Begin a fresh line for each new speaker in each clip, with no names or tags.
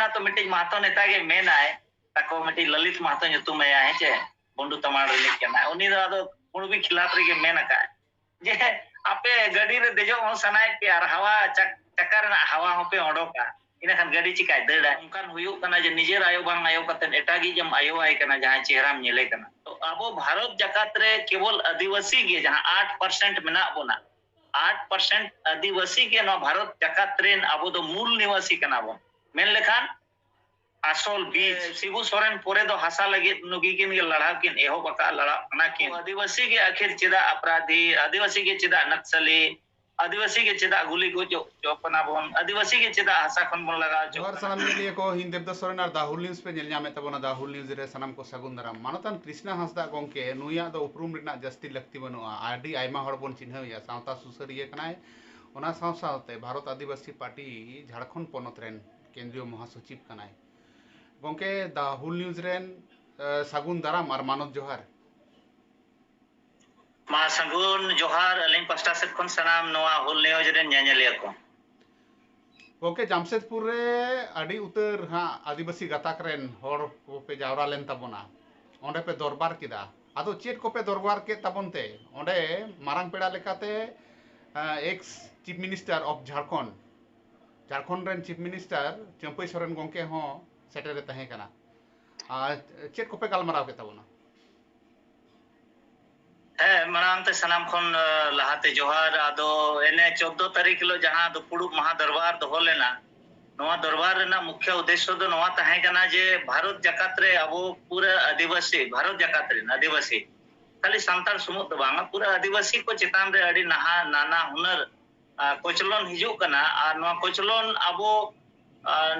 ना तो मिट्टी महतो नेता के मेन आए ताको मिट्टी ललित महतो nyutum या है चे बंडू तमाड़ रिलिक केना उनी दो आदो कुणबी खिलाफ रे के मेन का जे आपे गाड़ी रे देजो हो सनाय पे आर हवा चक्कर ना हवा हो पे ओडोका ina kan gadi चिकाय दड़ा उनकान हुयुक कना जे निजेर आयो बांग आयो कते एटागी जम आयो आय कना जहां चेहराम नेले कना तो अबो भारत जकात रे केवल आदिवासी गे जहां 8% मेना बोना 8% आदिवासी के ना भारत जकात रेन अबो दो मूल निवासी कना बो मेन लेखान आसल बीज शिबू सोरेन पोरे दो हासा लगे नुगीकिन के लड़ा किन एहो बका लड़ा कना किन आदिवासी के आखिर चिदा अपराधी आदिवासी के चिदा नक्सली आदिवासी के चिदा गुली को चोपना बोन आदिवासी के चिदा हासा खन बोन लगा
जोहर सनम मिलिए को हिंद देवदास सोरेन और दाहुल न्यूज पे नेल ᱧᱟᱢᱮ ᱛᱟᱵᱚᱱᱟ दाहुल न्यूज रे सनम को सगुन दाराम मानतान कृष्णा हंसदा गोंके नुया दो उपरुम रिना जस्ती लगती बनुआ आडी आयमा हड़ बोन चिन्हया सावता सुसरिया कनाय ओना साव सावते भारत आदिवासी पार्टी झारखंड पोनत रेन केंद्रीय महासचिव कनाय गोंके दाहुल न्यूज रेन सगुन दाराम और मानव जोहार
मा सगुन जोहार अलिंग पास्टा से खन सनाम नोआ हुल न्यूज रे ᱧᱮᱧᱮᱞᱤᱭᱟᱹ को
गोंके जामशेदपुर रे आडी उतर हाँ आदिवासी गताक रेन हर को पे जावरा लेन तबोना ओंडे पे दरबार किदा आदो चेट को पे दरबार के तबनते ओंडे मारांग पेड़ा लेकाते ex chief minister of Jharkhand रेन चीफ मिनिस्टर चंपई सोरेन गोंके हो सेटेरे तहे कना चेट को पे गालमाराव के तबोना
है मनाम ते सनाम खन लहाते जोहार आदो एने 14 तारीख लो जहां दो पुडुक महा दरबार दो लेना नोआ दरबार रेना मुख्य उद्देश्य दो नोआ तहे कना जे भारत जकात रे अबो पूरा आदिवासी भारत जकात रे आदिवासी खाली संताल सुमुत दो बांगा पूरा आदिवासी को चितान रे अडी नहा नाना हुनर कोचलोन हिजु कना आ नोआ कोचलोन अबो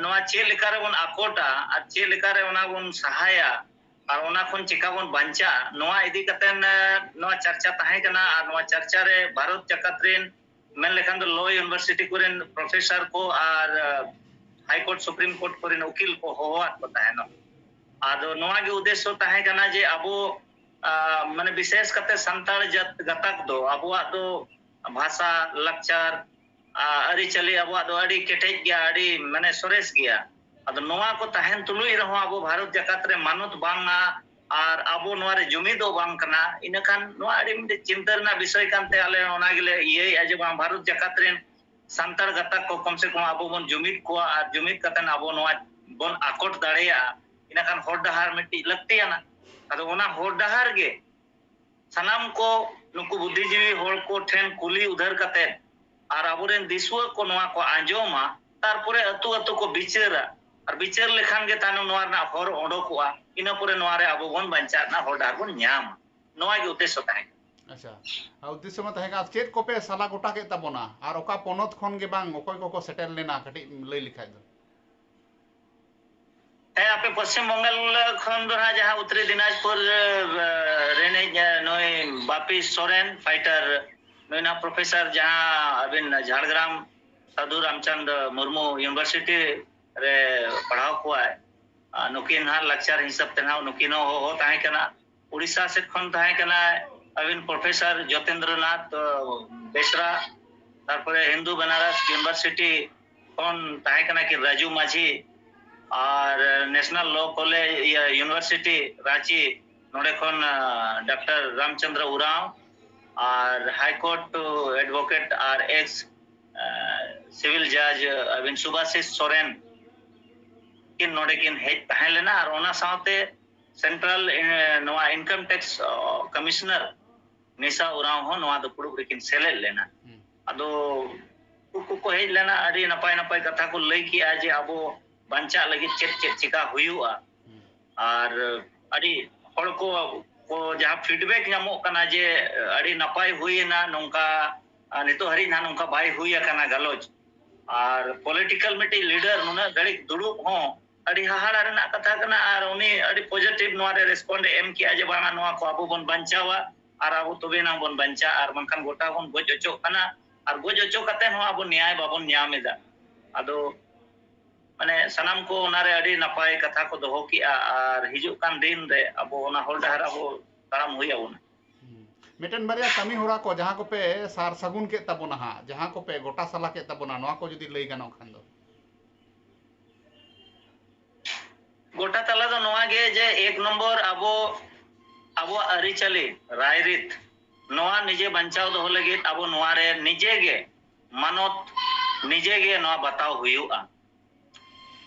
नोआ चे लेका रे बन आकोटा आ चे लेका रे ओना बन सहाया और ओना खन चिका बन बांचा नोआ इदी कतेन नोआ चर्चा तहे कना आ नोआ चर्चा रे भारत जकात रेन मेन लेखान दो लॉ यूनिवर्सिटी कोरेन प्रोफेसर को और हाई कोर्ट सुप्रीम कोर्ट कोरेन वकील को होवात को तहे न आदो नोआ के उद्देश्य तहे कना जे अबो माने विशेष कते संताल गतक दो अबो दो भाषा लक्चर अरी चली अबो दो अडी केटेज गया अडी माने सोरेस गया अदो नोआ को तहन तुलुई रहो अबो भारत जकात रे मानत बांगा और अबो नोआ रे जुमिदो बांग कना इनखान नोआ अडी मिटे चिंतरना विषय कानते आले ओना गेले ये अजे बांग भारत जकात रे संताल गतक को कम से कम अबो बन जुमिद को और जुमिद कतन अबो नोआ बन आकोट दाड़ेया इनखान होड़ डहार मिट्टी लगतियाना अदो ओना होड़ डहार गे सनाम को नुकु बुद्धिजीवी होड़ को ठेन कुली उधर कते और अबोरेन दिसुआ को नोआ को आंजोमा तारपरे अतु अतु को बिचारा और बिचार लेखान के तानो नोआ ना हर ओडोकुआ इना पुरे नोआ रे अबो बन बंचा ना हर डार बन ᱧᱟᱢ नोआ के उद्देश्य तहे
अच्छा आ उद्देश्य में तहे का चेत को पे साला गोटा के तबोना और ओका पोनत खन के बांग ओकय को सेटल लेना कटी लई लिखाय दो
है आपे पश्चिम बंगाल खन दो जहां उत्तरी दिनाजपुर रेने नोय बापी सोरेन फाइटर नोयना प्रोफेसर जहां अबिन झाड़ग्राम साधु रामचंद मुर्मू यूनिवर्सिटी रे पढ़ाव को है नुकिन हा लेक्चर हिसाब ते ना नुकिनो हो ताहे कना उड़ीसा से खन ताहे कना अबिन प्रोफेसर ज्योतिन्द्रनाथ बेसरा तारपरे हिंदू बनारस यूनिवर्सिटी खन ताहे कना कि राजू माझी और national law college university Ranchi नोडे खन डॉक्टर रामचंद्र उरांव और हाई कोर्ट एडवोकेट और एक्स सिविल जज अबिन सुभाषिष सोरेन किन नोडे किन हेज तहे लेना और ओना साथे सेंट्रल नोआ इनकम टैक्स कमिश्नर निशा उरांव हो नोआ दो पुडुक किन सेले लेना अदो को हेज लेना अडी नपाय नपाय कथा को लई कि आज अबो बंचा लगी चेक चेक चिका हुयुआ और अडी हड़ को जहां फीडबैक नामो कना जे अडी नपाय हुईना नोंका नितो हरी ना नोंका बाय हुई कना गलोज और पॉलिटिकल मिटी लीडर नुना गड़ी दुड़ुब हो अडी हाहाड़ा रेना कथा कना और उनी अडी पॉजिटिव नोआ रे रेस्पोंड एम किया जे बांगा नोआ को अबो बन बंचावा और अबो तबे ना बन बंचा और बंखान गोटा बन गोज ओचो कना और गोज ओचो कते हो अबो न्याय बाबन न्यामेदा अदो माने सनाम को ओनारे अडी नपाय कथा को दोहो किया और हिजु कान दिन रे अबो ओना होल डहार अबो ताराम हुइया उना
मिटन बारिया कमी होड़ा को जहां को पे सार सगुन के तबोना हा जहां को पे गोटा साला के तबोना नोआ को जदी लई गानो खान दो
गोटा तला दो नोआ गे जे एक नंबर अबो अरिचली रायरित नोआ निजे बंचाव दो लगे अबो नोआ रे निजे गे मानत निजे गे नोआ बताव हुयुआ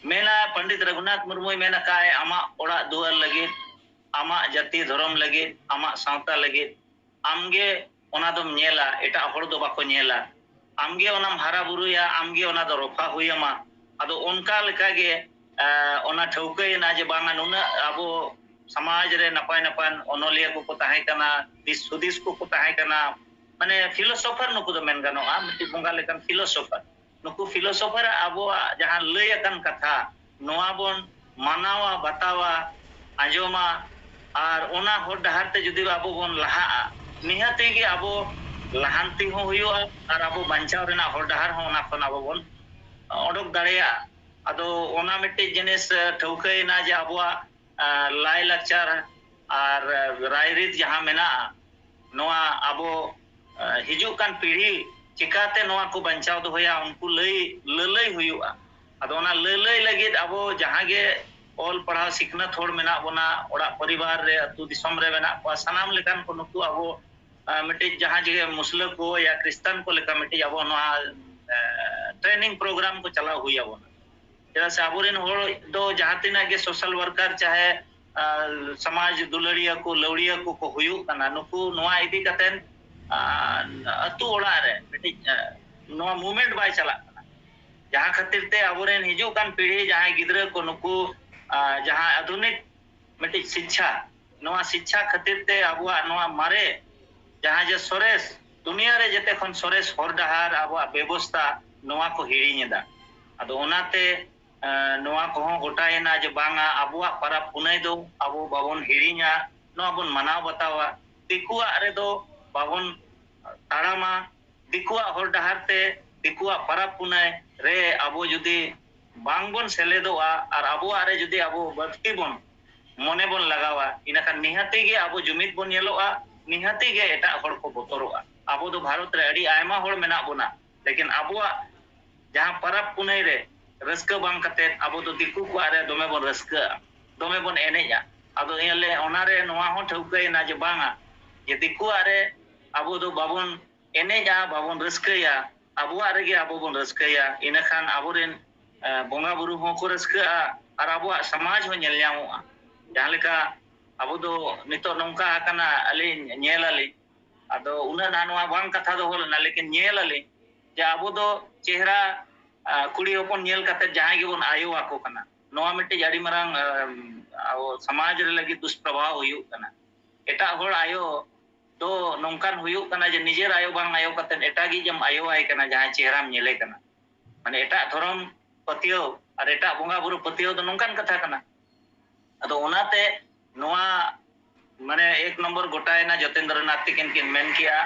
मेना पंडित रघुनाथ मुर्मू मेना काय आमा ओड़ा दुआर लगे आमा जाति धर्म लगे आमा सावता लगे आमगे ओना दम नेला एटा हर दो बाको नेला आमगे ओनाम हारा बुरुया आमगे ओना दो रफा हुयमा अदो उनका लेका गे ओना ठौकैना जे बांगा नुना अबो समाज रे नपाय नपाय ओनोलिया को ताहे कना दिस सुदिस को ताहे कना माने फिलोसोफर नुकु दो मेन गानोआ मिट्टी बंगा लेकन फिलोसोफर नुकु फिलोसोफर अबो जहां लय अकन कथा नोआ बोन मानावा बतावा आंजोमा और ओना होर डहार ते जुदी अबो बोन लहा निहाते गे अबो लहांती हो हुयो और अबो बंचाव रेना होर डहार हो ओना खन अबो बोन ओडोक दाड़ेया अदो ओना मिट्टी जिनिस ठौकैना जे अबो लाय लाचार और रायरित जहां मेना नोआ अबो हिजु कान पीढ़ी चिकाते नोआ को बंचाव दो होया उनको ललई हुयुआ अदो ओना ललई लगित अबो जहां गे ऑल पढ़ाव सिखना थोड़ मेना बोना ओड़ा परिवार रे अतु दिसम रे मेना को सनाम लेकान को नुकु अबो मिट्टी जहां जे मुस्लिम को या क्रिश्चियन को लेका मिट्टी अबो नोआ ट्रेनिंग प्रोग्राम को चलाव हुया बोना चला से अबोरेन होड़ दो जहां तिना गे सोशल वर्कर चाहे समाज दुलड़िया को लौड़िया को हुयु कना नुकु नोआ इदी कतेन अतु ओड़ा रे मिट्टी नोआ मूवमेंट बाय चला जहां खातिर ते अबोरेन हिजु कान पीढ़ी जहां गिद्रा को नुकु जहां आधुनिक मिट्टी शिक्षा नोआ शिक्षा खातिर ते अबुआ नोआ मारे जहां जे सोरेस दुनिया रे जते खन सोरेस होर डहार अबुआ व्यवस्था नोआ को हिड़ीनेदा अदो ओनाते नोआ को गोटायना जे बांगा अबुआ पारा पुनई दो अबो बाबन हिड़ीना नोआ बन मनाव बतावा दिकुआ रे दो बाबन ताड़ामा दिकुआ होर डहार ते दिकुआ पारा पुनई रे अबो जुदी बांगबन सेलेदोआ और अबुआ रे जुदी अबो बक्ति बन मने बन लगावा इनाखान निहाती गे अबो जुमित बन येलोआ निहाती गे एटा होड़ को बतरोआ अबो दो भारत रे अड़ी आयमा होड़ मेना बोना लेकिन अबुआ जहां परब पुनई रे रस्का बांग कते अबो दो दिकु को आरे दोमे बन रस्का दोमे बन एनेजा अदो एले ओनारे नोआ हो ठौकैना जे बांगा जे दिकु आरे अबो दो बाबन एनेजा बाबन रस्कया अबुआ रे गे अबो बन रस्कया इनाखान अबोरेन बोंगा बुरु हो को रस्का और अबुआ समाज हो नेल ᱧᱟᱢᱚᱜᱼᱟ जहां लेका अबो दो नितो नोंका हकना अली नेलाली अदो उना नानवा बांग कथा दो होलना लेकिन नेलाली जे अबो दो चेहरा कुड़ी होपन नेल कते जहां गे बन आयो आको कना नोआ मिट्टी जाड़ी मरांग अब समाज रे लगी दुष्प्रभाव हुयु कना एटा होड़ आयो दो नोंकान हुयु कना जे निजेर आयो बांग आयो कते एटा गी जम आयो आय कना जहां चेहरा नेले कना माने एटा धर्म पतियो और एटा बोंगा बुरु पतियो दो नोंकान कथा कना अदो ओनाते नोआ माने एक नंबर गोटायना जतेंद्रनाथ तिकिन किन मेन किया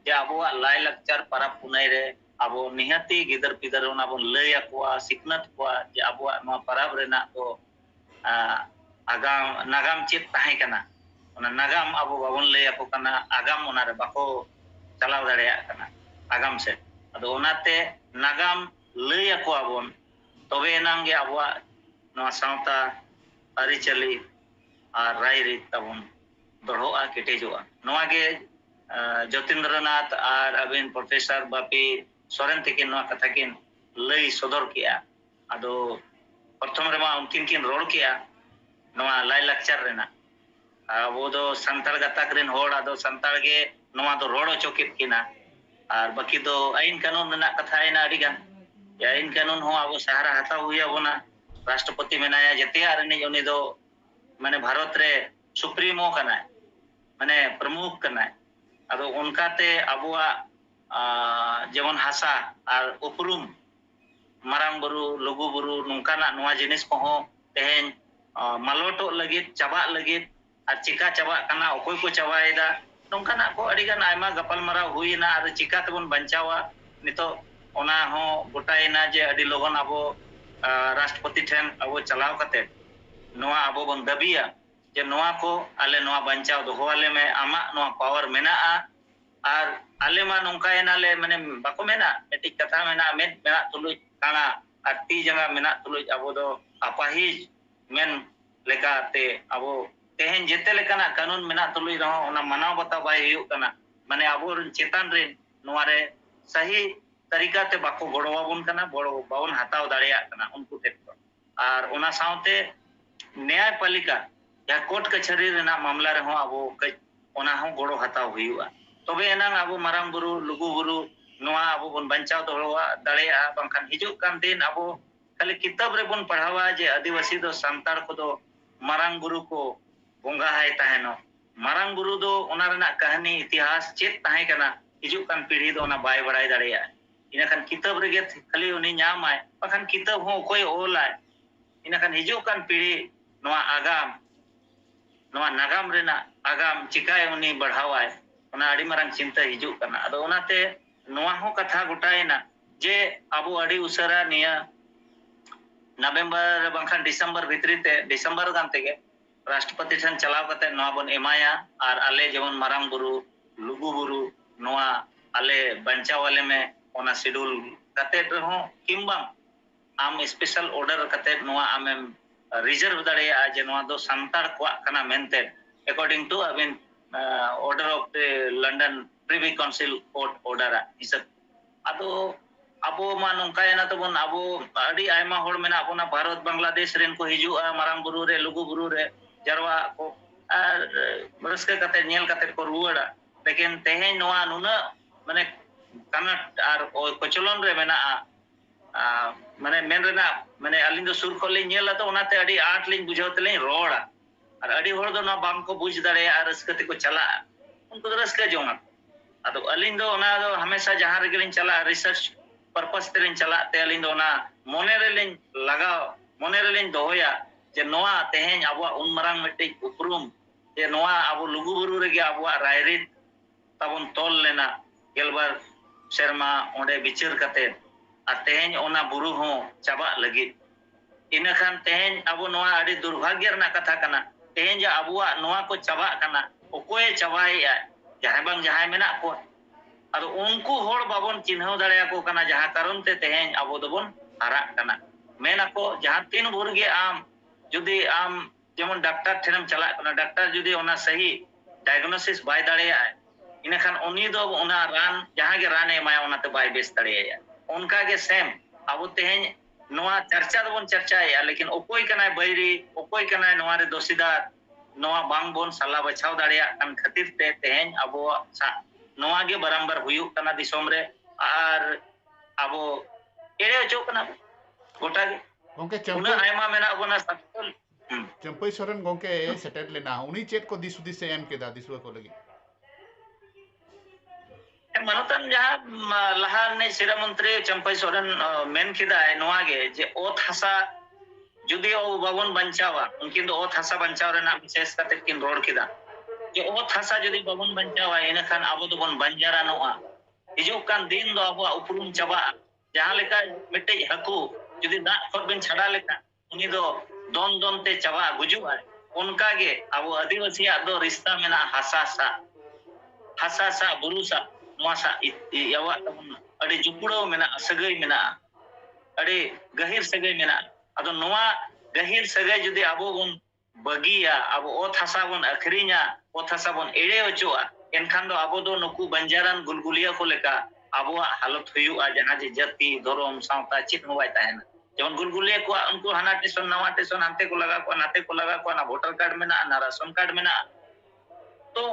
जे अबुआ लाय लक्चर परब पुनई रे अबो निहाती गिदर पिदर ओना बन लय अकुआ सिकनत कुआ जे अबुआ नोआ परब रेना तो आगाम नागाम चित ताहे कना ओना नागाम अबो बाबन लय अको कना आगाम ओना रे बाको चलाव दाड़ेया कना आगाम से अदो ओनाते नागाम लय अकुआ बोन तबे एनांगे अबुआ नोआ सावता अरिचली और रायरित तबन दढ़ोआ केटेजोआ नोआ गे जतेंद्रनाथ और अबिन प्रोफेसर बापी सोरेन तकिन नोआ कथा किन लय सदर किया अदो प्रथम रेमा उनकिन किन रोड किया नोआ लाय लक्चर रेना अबो दो संताल गताक रेन होड़ अदो संताल गे नोआ दो रोड चोकित किना और बाकी दो आईन कानून रेना कथा आइना अडिगान आईन कानून हो अबो सहारा हता हुया बोना राष्ट्रपति मेनाया जतिया रेनी उनी दो माने भारत रे सुप्रीमो कना माने प्रमुख कना अदो उनकाते अबुआ जेमन हासा और उपरुम मारांग बुरु लघु बुरु नोंकाना नोआ जिनिस को हो तेहेन मालोटो लगित चाबा लगित और चिका चाबा कना ओकोय को चाबायदा नोंकाना को अडिगान आयमा गपल मारा हुईना और चिका तबन बंचावा नितो ओना हो गोटायना जे अडी लोगन अबो राष्ट्रपति ठेन अबो चलाव कते नोआ अबो बन दबिया जे नोआ को आले नोआ बंचाव दोहो आले में आमा नोआ पावर मेना और आले मा नोंकायना ले माने बाको मेना एटी कथा मेना मेना तुलुज काना और ती जंगा मेना तुलुज अबो दो अपाहिज मेन लेकाते अब तेहन जेते लेकाना कानून मेना तुलुई रहो ओना मनाव बताव बाय हुयुग कना माने अब चेतान रे नोवारे सही तरीका ते बाको गड़वाबन कना बड़ो बावन हताव दाड़िया कना उनको टेक और ओना साउते न्यायपालिका या कोर्ट कचहरी रेना मामला रे हो अब कई ओना हो गड़ो हताव हुयुआ तबे एनांग अब मारांग बुरु लुगु बुरु नोआ अब बन बंचाव दोहवा दाड़िया बांखान हिजुग कान दिन अब खाली किताब रे बन पढ़ावा जे आदिवासी दो सांतार को दो मारांग बुरु को बोंगा है ताहेनो मारांग बुरु दो ओना रेना कहानी इतिहास चेत ताहे कना हिजुग कान पीढ़ी दो ओना बाय बड़ाई दाड़िया इनाखान किताब रे खाली उनी नामाय बाखान किताब हो कोई ओलाय इनाखान हिजुग कान पीढ़ी नोआ आगाम नोआ नागाम रेना आगाम चिकाय उनी बढ़ावाय ओना आड़ी मारांग चिंता हिजुग कना अदो ओनाते नोआ हो कथा गोटायना जे आबो आड़ी उसरा निया नवंबर बांखान दिसंबर भितरी ते दिसंबर गान तेगे राष्ट्रपति ठन चलाव कते नोआ बन एमाया और आले जेमन मारांग बुरु लुगु बुरु नोआ आले बंचावाले में ओना शेड्यूल कते रहो किंबा आम स्पेशल ऑर्डर कते नोआ आमेम रिजर्व दाड़िया जे नोआ दो सांतार को कना मेनते अकॉर्डिंग टू अबिन order of the London privy council court order हिसाब अदो अबो मा नोंकायना तबन अबो अडी आयमा होड़ मेना अबोना भारत बांग्लादेश रेन को हिजुआ मारांग बुरु रे लुगु बुरु रे जरवा को रस्के कते नेल कते को रुवाड़ा लेकिन तेहें नोआ नुना माने कनट और कोचलन रे मेना माने मेन रेना माने अलिंग दो सुर को ले नेला तो ओनाते अडी आठ लिंग बुझावते ले रोड़ा और अडी होड़ दो ना बाम को बुझ दाड़े और रस्के को चला उनको तो रस्के जोंगा अदो अलिंग दो ओना दो हमेशा जहां रे गेलिन चला रिसर्च पर्पस तेलिन चला ते अलिंग दो ओना मोने रे लिंग लगाओ मोने रे लिंग दोया जे नोआ तेहें अबो उन मरांग मिट्टी उपरुम जे नोआ अबो लुगु बुरु रे गे अबो रायरित तबन तोल लेना गेलबार शर्मा ओंडे बिचार कते आ तेहें ओना बुरु हो चाबा लगी इनखान तेहें अबो नोआ आडी दुर्भाग्य रना कथा कना तेहें जे अबुआ नोआ को चाबा कना ओकोय चाबाई जहां बांग जहां मेना को अदो उनको होड़ बाबन चिन्हव दाड़िया को कना जहां कारण ते तेहें अबो दोबन हारा कना मेना को जहां तीन भोर गे आम जुदी आम जेमन डॉक्टर ठेनम चला कना डॉक्टर जुदी ओना सही डायग्नोसिस बाय दाड़िया इनखान उनी दो ओना रान जहां गे रान एमाया ओनाते बाय बेस दाड़िया उनका के सेम अब तेहें नोआ चर्चा दोबन चर्चाया लेकिन ओकोय कनाय बैरी ओकोय कनाय नोआ रे दोषीदार नोआ बांग बोन सला बचाव दाड़िया कन खातिर ते तेहें अबो नोआ गे बराबर हुयुग कना दिसोम रे और अबो एड़े चो कना गोटा गे
गोंके
उना आयमा मेना बोना सकल
चंपई सोरेन गोंके सेटेल लेना उनी चेट को दिसुदिस से एम केदा दिसुआ को लगी
मनोतन जहां लहा ने सिरा मंत्री चंपई सोरेन मेन किदा नोआ गे जे ओत हसा जुदी ओ बाबन बंचावा उनकिन दो ओत हसा बंचाव रेना विशेष कते किन रोड किदा जे ओत हसा जुदी बाबन बंचावा इनखान अबो दोबन बंजारा नोआ हिजु कान दिन दो अबो उपरुम चाबा जहां लेका मिटे हकु जुदी दा खर बिन छड़ा लेका उनी दो दोन दोन ते चाबा गुजुआ उनका गे अबो आदिवासी दो रिश्ता मेना हसा सा बुरुसा नोसा यावा अड़ी जुपुड़ो मेना सगई मेना अड़ी गहिर सगई मेना अदो नोआ गहिर सगई जुदी अबो बन बगिया अब ओत हसा बन अखरिया ओत हसा बन एड़े ओचोआ एनखान दो अबो दो नुकु बंजारान गुलगुलिया को लेका अबो हालत हुयुआ जहां जे जाति धर्म सावता चित होबाय ताहेना जेमन गुलगुलिया को उनको हाना टेशन नवा टेशन हांते को लगा को नाते को लगा को ना वोटर कार्ड मेना ना राशन कार्ड मेना तो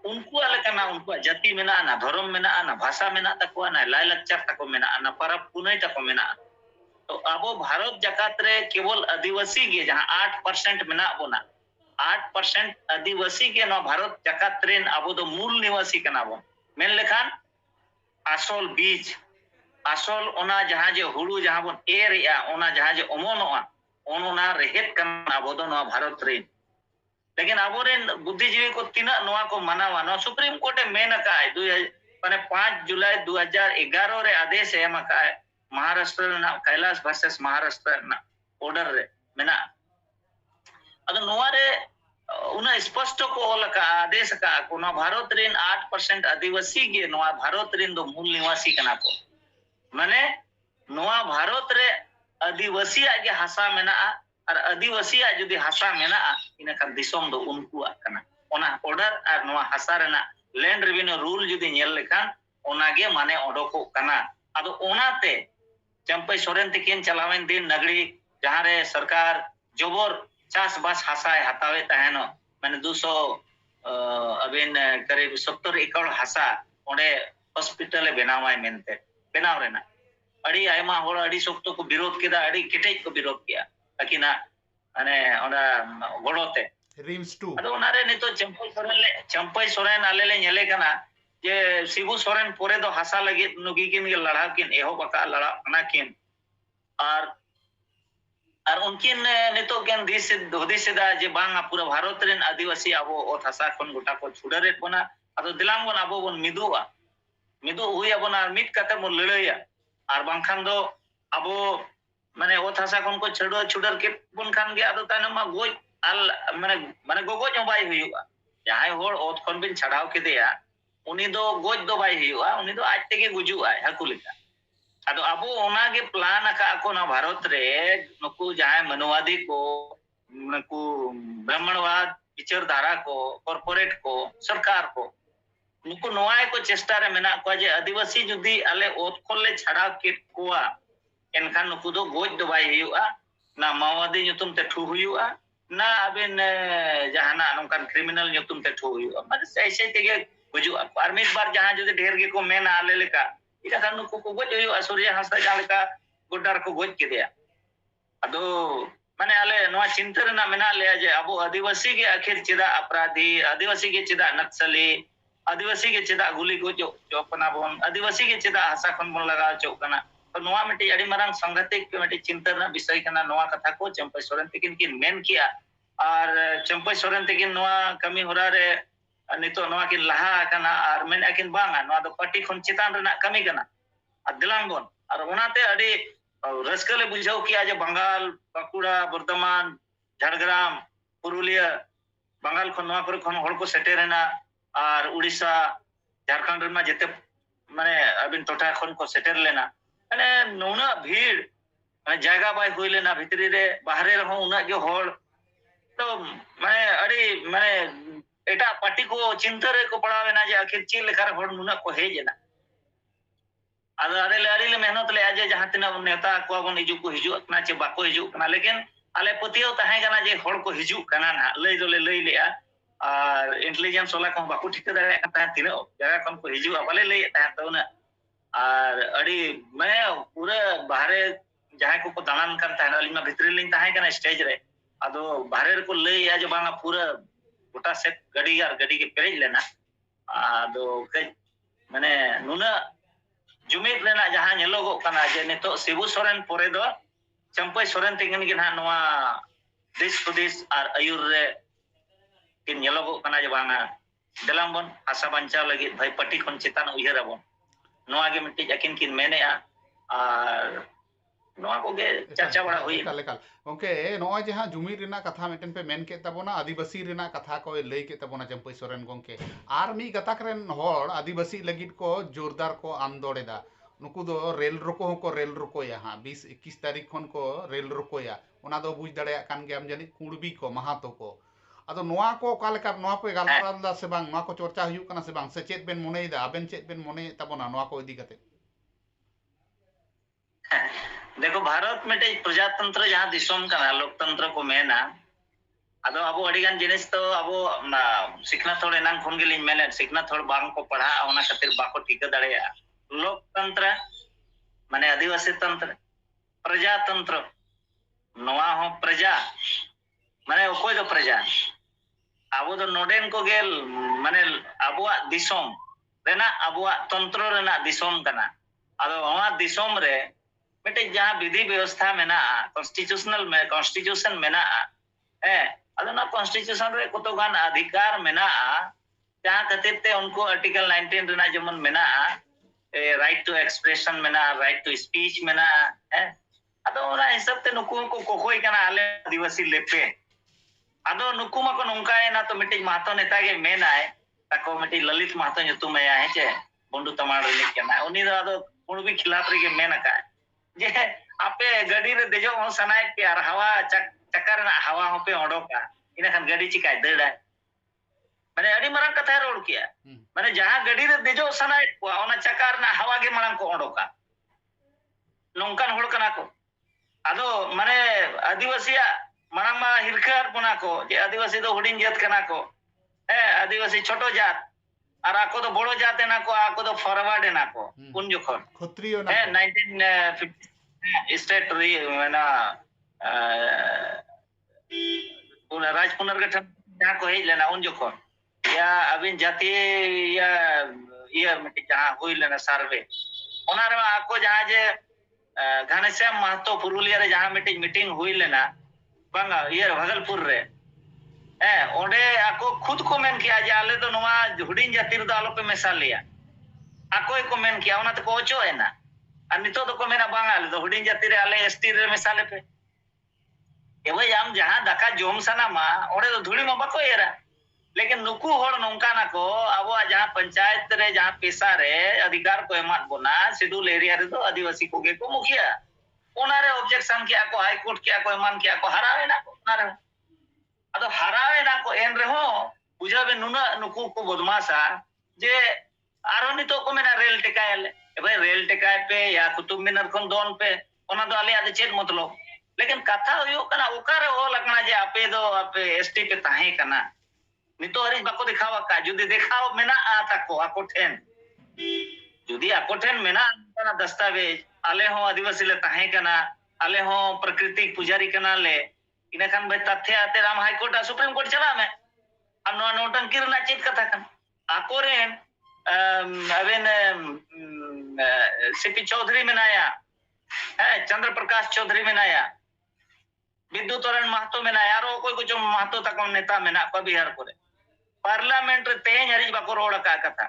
उनको अलकना उनको जाति मेना ना धर्म मेना ना भाषा मेना तको ना लाय लक्चर तको मेना ना परब पुनई तको मेना तो अबो भारत जकात रे केवल आदिवासी गे जहां 8% मेना बोना 8% आदिवासी के न भारत जकात रेन अबो दो मूल निवासी कना बो मेन लेखान आसल बीज आसल ओना जहां जे हुड़ू जहां बन एर या ओना जहां जे ओमोनोआ ओनोना रेहेत कना अबो दो न भारत रेन लेकिन अबो रेन बुद्धिजीवी को तीना नोआ को मनावा न सुप्रीम कोर्ट मेन का माने 5 जुलाई 2011 रे आदेश एम का महाराष्ट्र ना कैलाश वर्सेस महाराष्ट्र ना ऑर्डर रे मेना अदो नोआ रे उना स्पष्ट को लका आदेश का कोना भारत रेन 8% आदिवासी गे नोआ भारत रेन दो मूल निवासी कना को माने नोआ भारत रे आदिवासी आगे हासा मेना और आदिवासी जुदी हासा मेना इन खान दिसोम दो उनको कना ओना ऑर्डर और नवा हासा रेना लैंड रेवेन्यू रूल जुदी नेल लेखान ओनागे माने ओडोको कना अदो ओनाते चंपई सोरेन तकिन चलावेन दिन नगड़ी जहां रे सरकार जोबर चास बास हासा हतावे तहनो माने 200 अबिन करीब 70 एकड़ हासा ओंडे हॉस्पिटल बनावाय मेनते बनाव रेना अड़ी आयमा होड़ अड़ी शक्तो को विरोध किदा अड़ी केटेज को विरोध किया ताकिना माने ओना गोड़ोते
रिम्स 2
अदो ओनारे नितो चंपई सोरेन आले ले नेले कना जे शिबू सोरेन पोरे दो हासा लगे नुगी किन लड़ा किन एहो बका लड़ा ना किन और उनकिन नितो केन दिस होदिसदा जे बांगा पूरा भारत रेन आदिवासी आबो ओत हासा खन गोटा को छुडरेट बना अदो दिलाम बन आबो बन मिदु हुई अबोना मिट कते बन लड़ाया और बांखान दो आबो माने ओत हासा खन को छुडर के बन खान गे अदो तानमा गोज आल माने गोगोज बाय हुयुआ जहाय होड़ ओत खन बिन छड़ाव केदेया उनी दो गोज दो बाय हुयुआ उनी दो आज तेगे गुजुआ हाकु लेका अदो अबो ओनागे प्लान अका को ना भारत रे नुकु जहां मनवादी को नुकु ब्राह्मणवाद विचारधारा को कॉर्पोरेट को सरकार को नुकु नोआय को चेष्टा रे मेना को जे आदिवासी जुदी आले ओत खोले छड़ा के कोआ एनखान नुकु दो गोज दो बाय हुयुआ ना माओवादी nyutum ते ठू हुयुआ ना अबिन जहाना नोंकान क्रिमिनल nyutum ते ठू हुयुआ माने ऐसे तेगे गुजुआ और मिस बार जहां जुदी ढेर गे को मेना आले लेका इरा खान नुकु को गोज हुयुआ सूर्य हासदा जालका गोडार को गोज केदेया अदो माने आले नोआ चिंता रेना मेना ले जे अबो आदिवासी के आखिर चिदा अपराधी आदिवासी के चिदा नक्सली आदिवासी के चिदा गुली को चोपना बोन आदिवासी के चिदा हासा खन बोन लगा चोकना तो नोआ मिटी अड़ी मारंग संगतिक मिटी चिंता ना विषय कना नोआ कथा को चंपई सोरेन तकिन किन मेन किया और चंपई सोरेन तकिन नोआ कमी होरा रे नितो नोआ किन लहा कना और मेन अकिन बांगा नोआ दो पार्टी खन चितान रेना कमी कना दिलांगन और ओनाते अड़ी रस्कले बुझाव किया जे बंगाल बाकुड़ा बर्धमान झाड़ग्राम पुरुलिया बंगाल खन नोआ करे खन होड़ को सेटेरेना और उड़ीसा झारखंड रमा जेते माने अबिन टोटा खन को सेटर लेना माने नोना भीड़ माने जायगा बाय हुई लेना भितरी रे बाहरे रहो उना जो होड़ तो माने अड़ी माने एटा पार्टी को चिंता रे को पड़ावे ना जे आखिर ची लेखार होड़ नुना को हेजेना अदो अरे ले मेहनत ले आजे जहां तना नेता को बन हिजु को हिजु ना चे बाको हिजु कना लेकिन आले पतियो ताहे कना जे होड़ को हिजु कना ना लई दोले लई लेआ और इंटेलिजेंस वाला को बाको ठीक दाड़े ता तिनो जगह कम को हिजु बाले लई ता तोना और अड़ी मैं पूरे बाहरे जहां को दालान कर ता अली में भितरी लिंग ताहे कना स्टेज रे अदो बाहरे को लई आ जे बांगा पूरा गोटा सेट गाड़ी के पेरेज लेना अदो के माने नुना जुमित लेना जहां नेलोगो कना जे नितो शिबू सोरेन पोरे दो चंपई सोरेन तिगिन गिन हा नोआ दिस पुदिस और आयुर रे किन नेलोगो कना जे बांगा दिलांबन आशा बंचाव लगी भाई पार्टी खन चितान उयहराबन नोआ गे मिट्टी अकिन किन मेनेआ और नोआ को गे चर्चा बड़ा हुई
लेकाल ओके नोय जहां जुमिर रेना कथा मेटन पे मेन के तबोना आदिवासी रेना कथा को लई के तबोना चंपई सोरेन गोंके आर मी गताक रेन होड़ आदिवासी लगित को जोरदार को आंदोड़ेदा नुकु दो रेल रोको को रेल रोको यहाँ 20-21 तारीख खन को रेल रोकोया ओना दो बुझ दड़े कान गे हम जानी कुड़बी को महातो को अदो नोआ को कालेका नोआ पे गालमारादा से बांग नोआ को चर्चा हुयु कना से बांग से चेत बेन मोनेदा आबेन चेत बेन मोने तबोना नोआ को इदी कते
देखो भारत में प्रजातंत्र जहां दिसोम कना लोकतंत्र को मेना अदो अबो अडिगान जिनिस तो अबो सिखना थोड़े नाम खन गेलिन मेने सिखना थोड़ बांग को पढ़ा ओना खातिर बाको ठीक दड़ेया लोकतंत्र माने आदिवासी तंत्र प्रजातंत्र नोआ हो प्रजा माने ओकोय दो प्रजा अबो दो नोडेन को गेल माने अबोआ दिसोम रेना अबोआ तंत्र रेना दिसोम कना अदो ओना दिसोम रे मिटे जहां विधि व्यवस्था मेना कॉन्स्टिट्यूशन मेना अदो ना कॉन्स्टिट्यूशन रे कतो गान अधिकार मेना जहां खातिर ते उनको आर्टिकल 19 रेना जमन मेना राइट टू एक्सप्रेशन मेना राइट टू स्पीच मेना अदो ओना हिसाब ते नुकु को कोकोय कना आले आदिवासी लेपे अदो नुकु मा को नोंकाय ना तो मिटे महतो नेता गे मेना है ताको मिटे ललित महतो nyutum या है चे बंडू तमाड़ रे केना उनी दो अदो कुणबी खिलाफ रे गे मेना का जे आपे गडी रे देजो सनाय पे और हवा चक चक्कर ना हवा हो पे ओडोका इन खान गाड़ी चिकाय दड़ा माने अड़ी मरंग कथा रोड किया माने जहां गाड़ी रे देजो सनाय को ओना चक्कर ना हवा के मरंग को ओडोका नोंकान होड़ कना को आदो माने आदिवासिया मरंग मा हिरखार बना को जे आदिवासी दो हुडिंग जात कना को आदिवासी छोटो जात और आको तो बड़ो जात ना को आको तो फॉरवर्ड ना को उन जोखन
क्षत्रिय ना
1950 स्टेट री ना उन राज पुनर्गठन जहां को हेज लेना उन जोखन या अबिन जाति या मिटी जहां हुई लेना सर्वे ओना रे आको जहां जे घनश्याम महतो पुरुलिया रे जहां मिटी मीटिंग हुई लेना बांगा ये भागलपुर रे ओंडे आको खुद को मेन किया जे आले तो नोवा हुडिंग जाति रे आलो पे मेसा लिया आको को मेन किया ओना तो को ओचो है ना और नितो तो को मेना बांगा आले तो हुडिंग जाति रे आले एसटी रे मेसा ले पे ए भाई हम जहां दाका जोम सना मा ओंडे तो धुड़ी मा बको एरा लेकिन नुकु होड़ नोंका ना को अब जहां पंचायत रे जहां पेशा रे अधिकार को एमात बोना शेड्यूल एरिया रे तो आदिवासी को गे को मुखिया ओना रे ऑब्जेक्शन किया को हाई कोर्ट किया को एमान किया को हरावे ना को ना रे अदो हरावे ना को एन रे हो बुझाबे नुना नुकु को बदमाशा जे आरो नितो को मेना रेल टेकायले ए भाई रेल टेकाय पे या कुतुब मीनार खन दोन पे ओना दो आले आदे चेत मतलब लेकिन कथा हुयो कना ओकारे हो लगना जे आपे एसटी पे ताहे कना नितो हरी बाको दिखावा का जुदी देखाओ मेना आता को आको ठेन जुदी आको ठेन मेना ना दस्तावेज आले हो आदिवासी ले ताहे कना आले हो प्रकृति पुजारी कना ले इना खान भाई तथ्य आते Ram high court supreme court चला में अब नो नोटंकी रना चित कथा कन आको रेन अबेन सीपी चौधरी मेनाया चंद्र प्रकाश चौधरी मेनाया विद्युत तोरण महतो मेनाया आरो कोई कुछ महतो तक नेता मेना को बिहार कोरे पार्लियामेंट रे तेज हरिज बाको रोड का कथा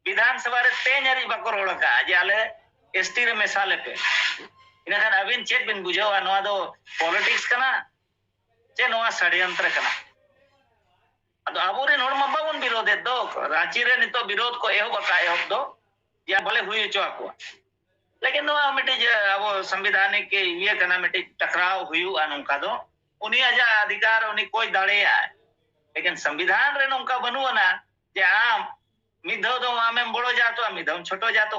विधानसभा रे तेज हरिज बाको रोड का जे आले एसटी रे मेसाले पे इना खान अबिन चेत बिन बुझावा नवा दो पॉलिटिक्स कना चे नवा षड्यंत्र कना अदो आबोरे नोड मा बाबन विरोध दो रांची रे नितो विरोध को एहो बका एहो दो या भले हुई चो को लेकिन नवा मिटे जे अब संवैधानिक के ये कना मिटे टकराव हुई अनुका दो उनी आजा अधिकार उनी कोई दाड़े है लेकिन संविधान रे नोंका बनुआ ना जे आम मिधो दो आमें बड़ो जातो मिधो छोटो जातो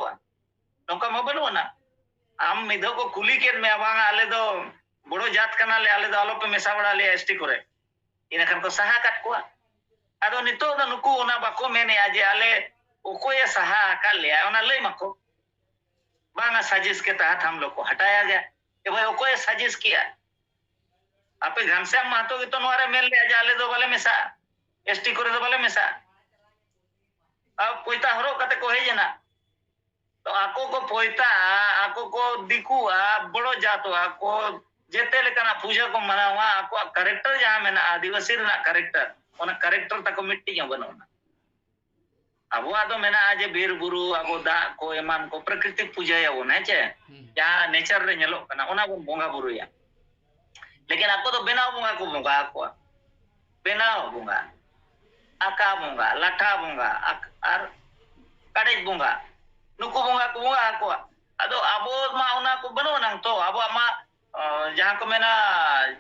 नोंका म बनुआ ना आम मिधो को कुली के में आवांगा आले दो बड़ो जात कना ले आले दो आलो पे मेसा बड़ा ले एसटी करे इना खान को सहा काट को आदो नितो द नुकु ओना बाको मेने आजे आले ओको ये सहा का ले ओना ले मको बांगा साजिश के तहत हम लोग को हटाया गया कि भाई ओको ये साजिश किया आपे घनश्याम महतो की तो नोरे मेल ले जाले दो वाले मेसा एसटी करे दो वाले मेसा अब पोइता हरो कते को हे जना तो आको को पोइता आको को दिकु बड़ो जातो आको जेते लेकना पूजा को मनावा आको करेक्टर जहां में ना आदिवासी ना करेक्टर ओना करेक्टर तक मिट्टी या बनोना अब आदो मेना आज बीर बुरु आबो दा को एमान को प्रकृति पूजा या ओना चे जहां नेचर रे नेलो कना ओना को बोंगा बुरु या लेकिन आपको तो बेनाव बुंगा को बुंगा आपको बेनाव बुंगा आका बुंगा लाठा बुंगा और काडेज बुंगा नुकु बुंगा को बुंगा आपको अदो आबो मा ओना को बनो नंग तो आबो मा जहां को मेना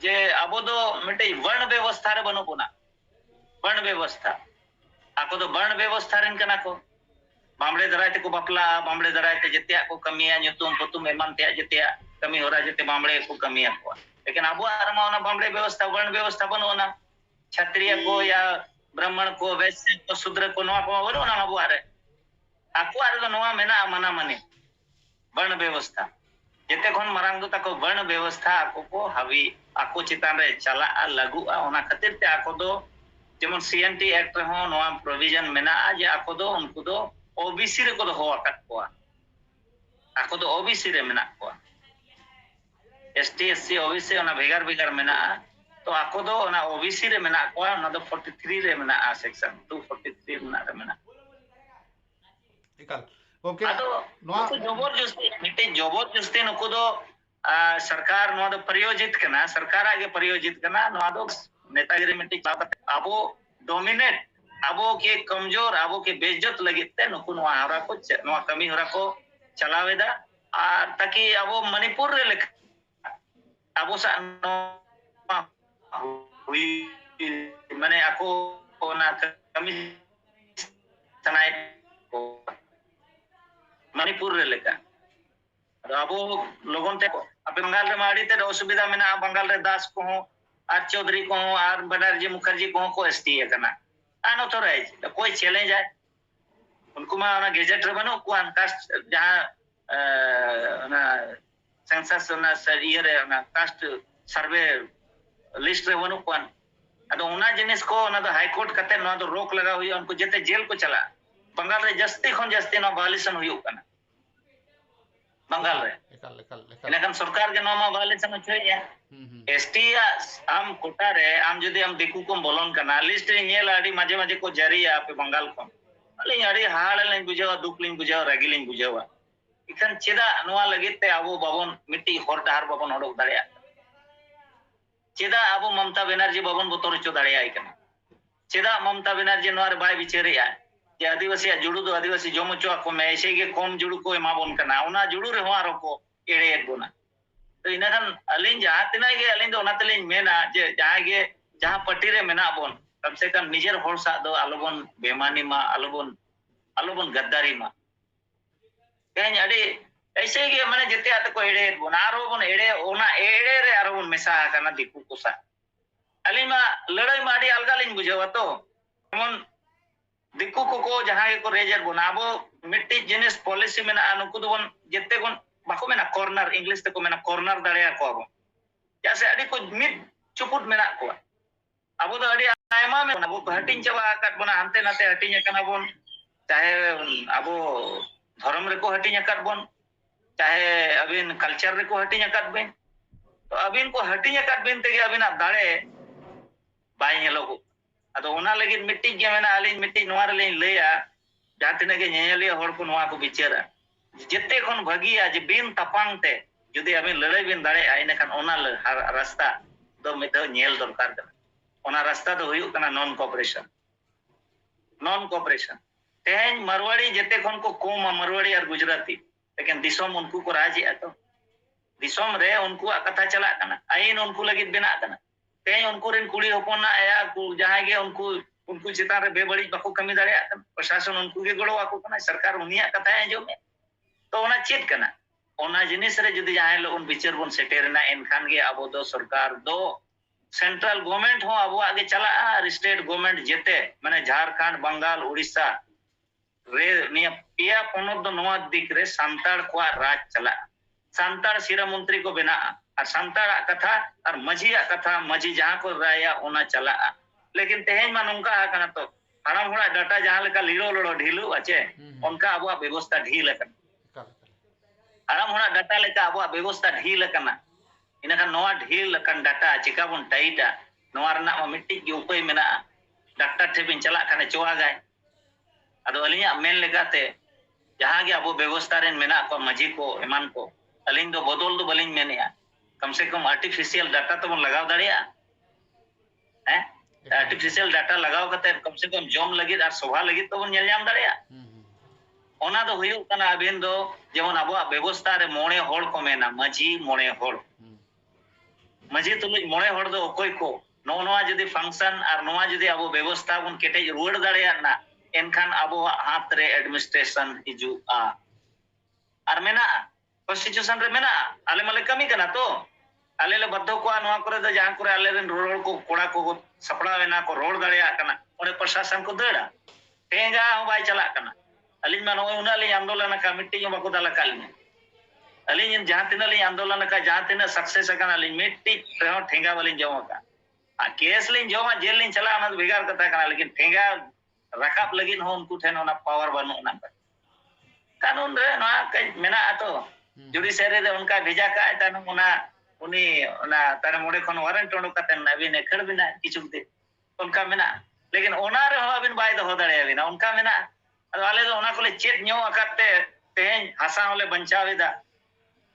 जे आबो दो मिटे वर्ण व्यवस्था रे बनो कोना वर्ण व्यवस्था आको तो वर्ण व्यवस्था रेन कना को बामड़े दरायते को बपला बामड़े दरायते जतिया को कमिया nyutum पुतुम एमान ते जतिया कमी हो रहा जते बामड़े को कमिया को लेकिन अब आरमा बामड़े व्यवस्था वर्ण व्यवस्था बनो ना क्षत्रिय को या ब्राह्मण को वैश्य को शूद्र को नवा को बनो ना अब आरे आको आरे तो नवा मेना मना मने वर्ण व्यवस्था जते खन मारांग दो ताको वर्ण व्यवस्था आको को हवी आको चितान रे चला लागू ओना खातिर ते आको दो जेमन सीएनटी एक्ट हो नवा प्रोविजन मेना जे आको दो उनको दो ओबीसी रे को दो हो अटक को आको दो ओबीसी रे मेना को एसटी एससी ओबीसी ओना भेगार भेगार मेना तो आको दो ओना ओबीसी रे मेना को ओना दो 43 रे मेना सेक्शन 243 मेना रे मेना
इकाल ओके
तो नो जबरदस्ती मिटे जबरदस्ती नको दो सरकार नो दो प्रयोजित करना सरकार आगे प्रयोजित करना नो दो नेतागिरी मिटे आबो डोमिनेट आबो के कमजोर आबो के बेइज्जत लगिते नको नो हरा को नो कमी हरा को चलावेदा ताकि आबो मणिपुर रे लेख आबो सा माने ako na kami sanay ko Manipur रे लेका अब लोगन ते अपे बंगाल रे माड़ी ते असुविधा मेना बंगाल रे दास को आर चौधरी को आर बनर्जी मुखर्जी को एसटी कना अनऑथोराइज कोई चैलेंज है उनको मा ना गेजेट रे बनो को कास्ट जहां ना सेंसस ना ईयर ना कास्ट सर्वे लिस्ट रे बनो को अदो उना जिनिस को ना तो हाई कोर्ट कते ना तो रोक लगा हुई उनको जते जेल को चला बंगाल रे जस्ती खन जस्ती ना वायलेशन हुई कना बंगाल रे इनकन सरकार के नाम वायलेशन छया एसटी आम कोटा रे आम जदी आम देखु को बोलन कना लिस्ट रे नेल आडी माजे माजे को जरिया पे बंगाल को अले आडी हाड़ ले बुझावा दुख लिन बुझावा रागी लिन बुझावा इखन चेदा नोआ लगित ते आबो बाबन मिट्टी हर डहार बाबन ओडक दाड़िया चेदा आबो ममता बनर्जी बाबन बोतर चो दाड़िया इकन चेदा ममता बनर्जी नोआ रे बाय बिचारिया जे आदिवासी जुड़ू दो आदिवासी जम चो को में ऐसे के कम जुड़ू को एमाबन कना उना जुड़ू रे हारो को एड़े बोना तो इनकन अलिन जहां तिना के अलिन दो नतलिन मेना जे जहां पट्टी रे मेना बोन कम से कम निजर होड़ सा दो आलोबन बेमानी मा आलोबन गद्दारी मा कहीं अड़ी ऐसे के माने जते आते को एड़े बोन आरो बन एड़े ओना एड़े रे आरो बन मेसा कना दिकु कोसा अलिन मा लड़ाई माडी अलगालिन बुझावा तो मन दिक्कु को जहां को रेजर बनाबो मिट्टी जिनिस पॉलिसी में नुकु दोन जते कोन बाको मेना कॉर्नर इंग्लिश ते को मेना कॉर्नर दाड़िया को अब जैसे अड़ी को मिड चुपुट मेना को अब तो अड़ी आयमा में अब हटिन चबा काट बना हंते नाते हटिन कना बोन चाहे अब धर्म रे को हटिन काट बोन चाहे अबिन कल्चर रे को हटिन काट बेन तो अबिन को हटिन काट बेन ते अबिन दाड़े बाय हेलो अदो ओना लगी मिट्टी के मेना अलिन मिट्टी नोआर ले लेया जातिने के नेलिया होड़ को नोआ को बिचारा जते कोन भगिया जे बिन तपांग ते जदि अबिन लड़ाई बिन दाड़े आइने खान ओना रास्ता दो मिद नेल दरकार कना ओना रास्ता दो हुयु कना नॉन कोऑपरेशन तेन मारवाड़ी जते कोन को कोम मारवाड़ी और गुजराती लेकिन दिसोम उनको को राजी तो दिसोम रे उनको कथा चला कना आइन उनको लगी बिना कना तेज उनको रेन कुड़ी होपना आया जहां के उनको चितान रे बेबड़ी बाको कमी दाड़िया प्रशासन उनको के गड़ो आको कना सरकार उनिया कथा है जो में तो ओना चेत कना ओना जिनिस रे जदी जहां लोगन बिचार बन सेटेरना एनखान के अब दो सरकार दो सेंट्रल गवर्नमेंट हो अब आगे चला स्टेट गवर्नमेंट जेते माने झारखंड बंगाल उड़ीसा रे निया पिया पोनोत दो नोआ दिक रे सांताड़ को राज चला सांताड़ सिरा मंत्री को बेना और सांताड़ कथा और मझिया कथा मझी जहां को राया ओना चला लेकिन तेज मा नंका कना तो हराम होड़ा डाटा जहां लेका लीलो लड़ो ढीलू अचे उनका अब व्यवस्था ढील कना हराम होड़ा डाटा लेका अब व्यवस्था ढील कना इनका नोआ ढील कन डाटा चिका बन टाइटा नोआ रना मिट्टी के उपाय मेना डॉक्टर ठेबिन चला कने चोआ गाय अदो अलिया मेन लेकाते जहां के अब व्यवस्था रेन मेना को मझी को ईमान को अलिन दो बदल दो बलिन मेनिया कम से कम आर्टिफिशियल डाटा तो बन लगाव दाड़िया हैं आर्टिफिशियल डाटा लगाव कते कम से कम जॉम लगी और सभा लगी तो बन नेल जाम दाड़िया ओना दो हुयु कना अबिन दो जेमन अब व्यवस्था रे मोणे होड़ को मेना मझी मोणे होड़ मझी तुलुज मोणे होड़ दो कोई को नो नोआ जदी फंक्शन और नोआ जदी अब व्यवस्था बन केटे रुड़ दाड़िया ना एनखान अब हाथ रे एडमिनिस्ट्रेशन हिजु आ और मेना कॉन्स्टिट्यूशन रे मेना आले माले कमी कना तो आले ले बद्दो को नोआ करे दो जहां करे आले रेन रोड को कोड़ा को सपड़ा वेना को रोड दाड़िया कना ओने प्रशासन को देड़ा तेंगा हो बाय चला कना अलिन मा नोय उना ले आंदोलन का मिट्टी जो बको दाला काल में अलिन जहां तिना ले आंदोलन का जहां तिना सक्सेस कना अलिन मिट्टी रे ठेंगा वाली जमा का आ केस लिन जमा जेल लिन चला ना बेगार कथा कना लेकिन ठेंगा रकाब लगिन हो उनको ठेन ओना पावर बनो ना कानून रे ना मेना तो जुडिशियरी रे उनका भेजा का तान उना उनी ना तार मोड़े खन वारंट ओडो कते नबीने खड़ बिना किछु दे उनका मेना लेकिन ओना रे हो अबिन बाय दो दाड़े बिना उनका मेना आले दो ओना कोले चेत न्यो अकते तेन हासा होले बंचावेदा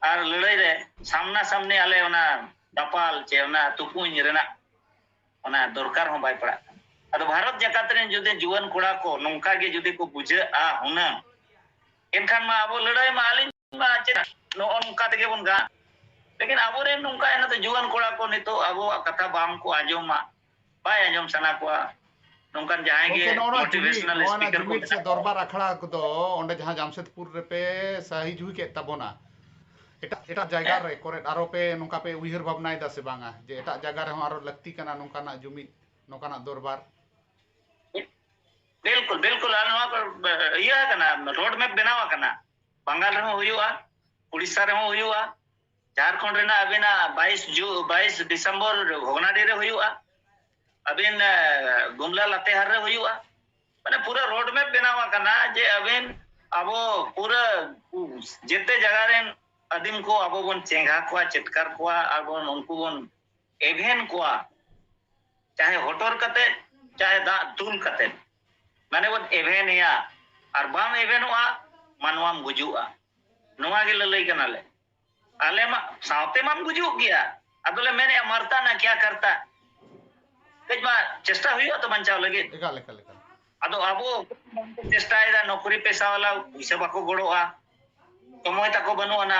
और लड़ाई रे सामना सामने आले ओना दपाल चे ओना तुकुñ रेना ओना दरकार हो बाय पड़ा अद भारत जकात रे जुदे जुवन कोड़ा को नोंका के जुदे को बुझे आ हुना एनखान मा अब लड़ाई मा आलिन मा चे नो उनका तके बन गा लेकिन आबोरेन नोंका एना तो जुआन कोड़ा को नितो आबो कथा बांग को आजोमा बाय आजोम सना को नोंकान जहां गे मोटिवेशनल स्पीकर को
जुमित से दरबार अखड़ा को दो ओंडे जहां जामशेदपुर रे पे सही जुई के तबोना एटा जायगा रे करे आरो पे नोंका पे उहिर भावनाय दा से बांगा जे एटा जायगा रे आरो लक्ति कना नोंकाना जुमित नोंकाना दरबार
बिल्कुल बिल्कुल इया कना रोड मैप बनावा कना बंगाल रे हुयुआ उड़ीसा रे हुयुआ झारखंड रे अबिना 22 दिसंबर भोगनाडी रे हुयुआ अबिन गुमला लातेहार रे हुयुआ माने पूरा रोड मैप बनावा कना जे अबिन अबो पूरा जेते जगह रे आदिम को अबो बन चेंगा को चिटकार को अबो उनको बन एवेन को चाहे होटर कते चाहे दा दूल कते माने वो एवेन या और बाम एवेनवा मानवाम गुजुआ नोवा गे ललई कनाले आले मा सावते माम गुजु गया अदले मैंने मरता ना क्या करता कजमा चेष्टा हुई तो बंचाव लगे
एकाल एकाल एकाल
अदो अबो चेष्टा एदा नौकरी पेशा वाला इसे बाको गोड़ोआ समय तको बनुआ ना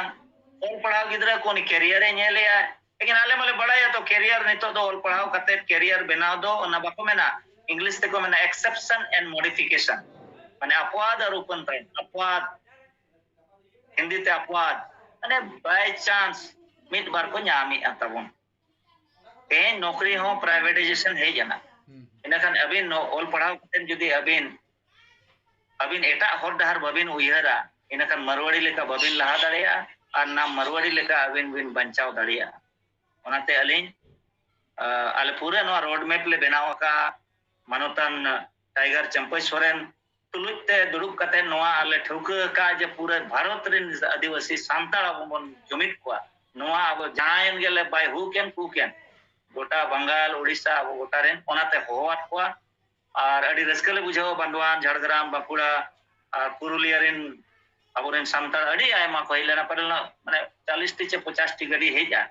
और पढ़ाव गिदरा कोनी कैरियर ए नेलेया लेकिन आले मले बड़ाया तो कैरियर नितो दो और पढ़ाव कते कैरियर बनाव दो ओना बाको मेना इंग्लिश ते को मेना एक्सेप्शन एंड मॉडिफिकेशन माने अपवाद और रूपांतरण अपवाद हिंदी ते अपवाद माने बाय चांस मिड बार को ᱧᱟᱢᱮᱜᱼᱟ ᱛᱟᱵᱚᱱ ᱛᱮᱦᱮᱧ नौकरी हो प्राइवेटाइजेशन है जना इनखान अबिन ऑल पढ़ाव कतेन जुदी अबिन एटा हर डहर बबिन उयहरा इनखान मरवाड़ी लेका बबिन लहा दाड़िया और ना मरवाड़ी लेका अबिन बिन बंचाव दाड़िया ओनाते अलिन आले पूरे नो रोड मैप ले बनाव का मानोतन टाइगर चंपई सोरेन तुलुते दुड़ुब कते नोआ आले ठौका का जे पूरे भारत रिन आदिवासी सांताल अबन जुमित को नोआ अब जायन गेले बाय हु कैन गोटा बंगाल उड़ीसा अब गोटा रेन ओनाते होवात को और अडी रस्कले बुझाव बांडवान झाड़ग्राम बाकुड़ा और पुरुलिया रिन अबोरेन सांताल अडी आयमा को हिलेना परला माने 40 टी 50 टी गाड़ी हेजा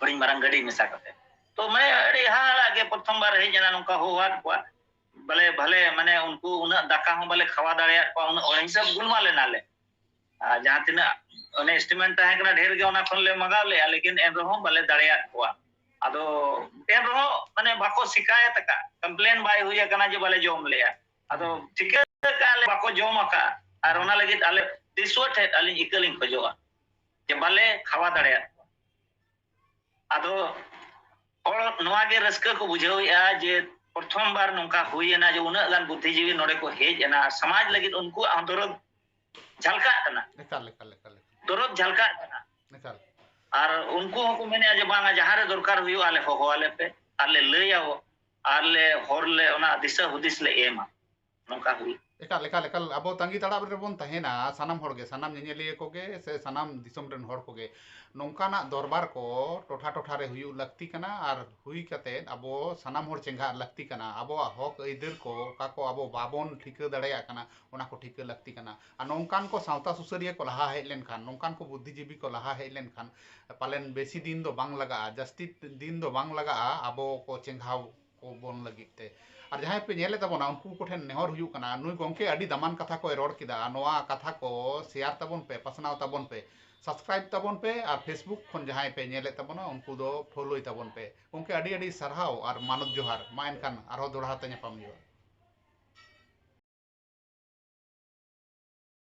बड़ी मारंग गाड़ी मिसा करते तो मैं अडी हाल आगे प्रथम बार हे जना नोका होवात को भले भले माने उनको उना दाका हो भले खवा दाड़िया को उन और हिसाब गुणमा लेना ले जहां तिना ओने एस्टिमेट ताहे कना ढेर गे ओना खन ले मगा ले लेकिन एन रहो भले दाड़िया को आदो एन रहो माने बाको शिकायत का कंप्लेन बाय हुई कना जे भले जोम ले आदो ठीक का ले बाको जोम का और ओना लगी आले दिसवट है अली इकलिंग खजोआ जे भले खवा दाड़िया आदो और नोआ गे रस्का को बुझावया जे प्रथम बार नोंका हुईना जो उना गान बुद्धिजीवी नोडे को हेजना समाज लगी उनको दरद झलका तना
एकाल एकाल एकाल
दरद झलका तना
एकाल
और उनको को मेने जे बांगा जहां रे दरकार हुई आले हो आले पे आले लयाओ आले होरले ओना दिशा हुदिस ले एमा नोंका हुई
एकाल एकाल एकाल अब तंगी तड़ाब रे बोन तहेना सानाम होड़गे सानाम नेनेलिए कोगे से सानाम दिसम रेन होड़ कोगे नोंकाना दरबार को टोठा टोठा रे हुई लगती कना और हुई कते अबो सानाम होड़ चेंगा लगती कना अबो हक इदर को काको अबो बाबोन ठिका दड़ाया कना ओना को ठिका लगती कना आ नोंकान को सावता सुसरिया को लहा हेज लेन खान नोंकान को बुद्धिजीवी को लहा हेज लेन खान पालेन बेसी दिन दो बांग लगा जस्ती दिन दो बांग लगा अबो को चेंगाव को बोन लगिते और जहाँ पे नेले तबना उनको कोठेन नेहर हुयु कना नुई गोंके अडी दमान कथा को रोड किदा नोआ कथा को शेयर तबन पे पसनाव तबन पे सब्सक्राइब तबन पे और फेसबुक खन जहाँ पे नेले तबना उनको दो फॉलो तबन पे गोंके अडी अडी सरहाव और मानव जोहार मा एनखान आरो दोड़ा ते ᱧᱟᱯᱟᱢ हुआ।